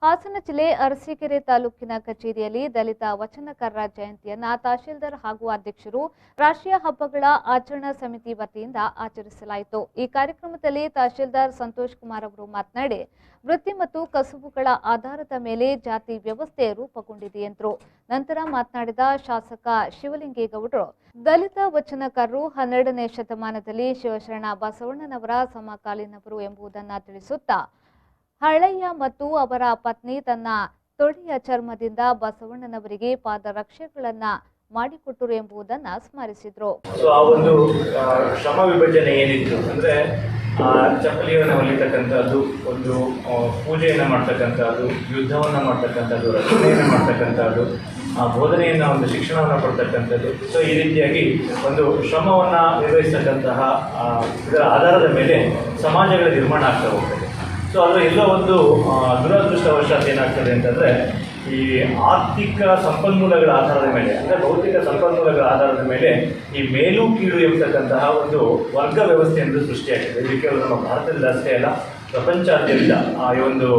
ಹಾಸನ ಜಿಲ್ಲೆ ಅರಸೀಕೆರೆ ತಾಲೂಕಿನ ಕಚೇರಿಯಲ್ಲಿ ದಲಿತ ವಚನಕಾರರ ಜಯಂತಿಯನ್ನ ತಹಶೀಲ್ದಾರ್ ಹಾಗೂ ಅಧ್ಯಕ್ಷರು ರಾಷ್ಟ್ರೀಯ ಹಬ್ಬಗಳ ಆಚರಣಾ ಸಮಿತಿ ವತಿಯಿಂದ ಆಚರಿಸಲಾಯಿತು। ಈ ಕಾರ್ಯಕ್ರಮದಲ್ಲಿ ತಹಶೀಲ್ದಾರ್ ಸಂತೋಷ್ ಕುಮಾರ್ ಅವರು ಮಾತನಾಡಿ, ವೃತ್ತಿ ಮತ್ತು ಕಸುಬುಗಳ ಆಧಾರದ ಮೇಲೆ ಜಾತಿ ವ್ಯವಸ್ಥೆ ರೂಪುಗೊಂಡಿದೆ ಎಂದರು। ನಂತರ ಮಾತನಾಡಿದ ಶಾಸಕ ಶಿವಲಿಂಗೇಗೌಡರು, ದಲಿತ ವಚನಕಾರರು 12ನೇ ಶತಮಾನದಲ್ಲಿ ಶಿವಶರಣ ಬಸವಣ್ಣನವರ ಸಮಕಾಲೀನವರು ಎಂಬುದನ್ನು ತಿಳಿಸುತ್ತಾ, ಹಳಯ್ಯ ಮತ್ತು ಅವರ ಪತ್ನಿ ತನ್ನ ತೊಡೆಯ ಚರ್ಮದಿಂದ ಬಸವಣ್ಣನವರಿಗೆ ಪಾದರಕ್ಷೆಗಳನ್ನ ಮಾಡಿಕೊಟ್ಟರು ಎಂಬುದನ್ನು ಸ್ಮರಿಸಿದರು। ಆ ಒಂದು ಶ್ರಮ ವಿಭಜನೆ ಏನಿತ್ತು ಅಂದ್ರೆ ಚಪ್ಪಲಿಯನ್ನು ಹೊಲಿತಕ್ಕಂಥದ್ದು, ಒಂದು ಪೂಜೆಯನ್ನು ಮಾಡ್ತಕ್ಕಂಥದ್ದು, ಯುದ್ಧವನ್ನು ಮಾಡ್ತಕ್ಕಂಥದ್ದು, ರಕ್ಷಣೆಯನ್ನು ಮಾಡ್ತಕ್ಕಂಥದ್ದು, ಬೋಧನೆಯನ್ನು ಒಂದು ಶಿಕ್ಷಣವನ್ನು ಕೊಡ್ತಕ್ಕಂಥದ್ದು। ಸೊ ಈ ರೀತಿಯಾಗಿ ಒಂದು ಶ್ರಮವನ್ನು ನಿರ್ವಹಿಸ್ತಕ್ಕಂತಹ ಇದರ ಆಧಾರದ ಮೇಲೆ ಸಮಾಜಗಳ ನಿರ್ಮಾಣ ಆಗ್ತಾ ಹೋಗ್ತದೆ। ಸೊ ಅದು ಎಲ್ಲೋ ಒಂದು ದುರದೃಷ್ಟವಶಾತ್ ಏನಾಗ್ತದೆ ಅಂತಂದರೆ, ಈ ಆರ್ಥಿಕ ಸಂಪನ್ಮೂಲಗಳ ಆಧಾರದ ಮೇಲೆ, ಅಂದರೆ ಭೌತಿಕ ಸಂಪನ್ಮೂಲಗಳ ಆಧಾರದ ಮೇಲೆ ಈ ಮೇಲು ಕೀಳು ಎಂಬತಕ್ಕಂತಹ ಒಂದು ವರ್ಗ ವ್ಯವಸ್ಥೆಯನ್ನು ಸೃಷ್ಟಿಯಾಗಿದೆ। ಇದು ಕೇವಲ ನಮ್ಮ ಭಾರತದಲ್ಲಿ ಅಷ್ಟೇ ಅಲ್ಲ, ಪ್ರಪಂಚಾದ್ಯಂತ ಈ ಒಂದು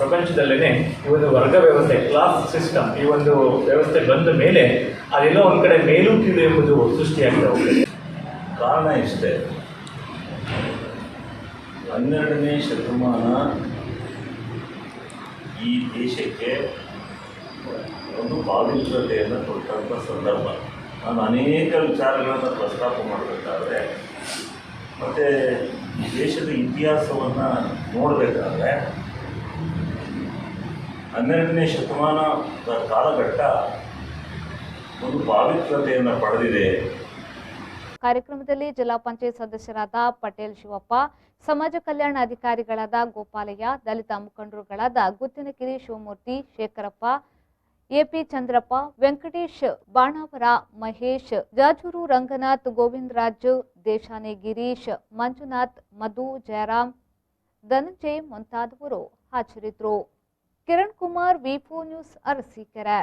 ಪ್ರಪಂಚದಲ್ಲೇ ಈ ಒಂದು ವರ್ಗ ವ್ಯವಸ್ಥೆ, ಕ್ಲಾಸ್ ಸಿಸ್ಟಮ್, ಈ ಒಂದು ವ್ಯವಸ್ಥೆ ಬಂದ ಮೇಲೆ ಅದೆಲ್ಲೋ ಒಂದು ಕಡೆ ಮೇಲು ಕೀಳು ಎಂಬುದು ಸೃಷ್ಟಿಯಾಗ್ತಾ ಹೋಗ್ತದೆ। ಕಾರಣ ಇಷ್ಟೇ, 12ನೇ ಶತಮಾನ ಈ ದೇಶಕ್ಕೆ ಒಂದು ಪಾವಿತ್ರತೆಯನ್ನು ಕೊಟ್ಟಂಥ ಸಂದರ್ಭ। ನಾನು ಅನೇಕ ವಿಚಾರಗಳನ್ನು ಪ್ರಸ್ತಾಪ ಮಾಡಬೇಕಾದ್ರೆ ಮತ್ತು ದೇಶದ ಇತಿಹಾಸವನ್ನು ನೋಡಬೇಕಾದ್ರೆ 12ನೇ ಶತಮಾನದ ಕಾಲಘಟ್ಟ ಒಂದು ಪಾವಿತ್ರತೆಯನ್ನು ಪಡೆದಿದೆ। ಕಾರ್ಯಕ್ರಮದಲ್ಲಿ ಜಿಲ್ಲಾ ಪಂಚಾಯತ್ ಸದಸ್ಯರಾದ ಪಟೇಲ್ ಶಿವಪ್ಪ, ಸಮಾಜ ಕಲ್ಯಾಣ ಅಧಿಕಾರಿಗಳಾದ ಗೋಪಾಲಯ್ಯ, ದಲಿತ ಮುಖಂಡರುಗಳಾದ ಗುತ್ತಿನಗಿರಿ ಶಿವಮೂರ್ತಿ, ಶೇಖರಪ್ಪ, ಎಪಿ ಚಂದ್ರಪ್ಪ, ವೆಂಕಟೇಶ್ ಬಾಣಾವರ, ಮಹೇಶ್, ಜಾಜೂರು ರಂಗನಾಥ್, ಗೋವಿಂದರಾಜ್, ದೇಶಾನೆ ಗಿರೀಶ್, ಮಂಜುನಾಥ್, ಮಧು, ಜಯರಾಮ್, ಧನಂಜಯ್ ಮುಂತಾದವರು ಹಾಜರಿದ್ದರು। ಕಿರಣ್ ಕುಮಾರ್, ವಿ4 ನ್ಯೂಸ್, ಅರಸೀಕೆರೆ।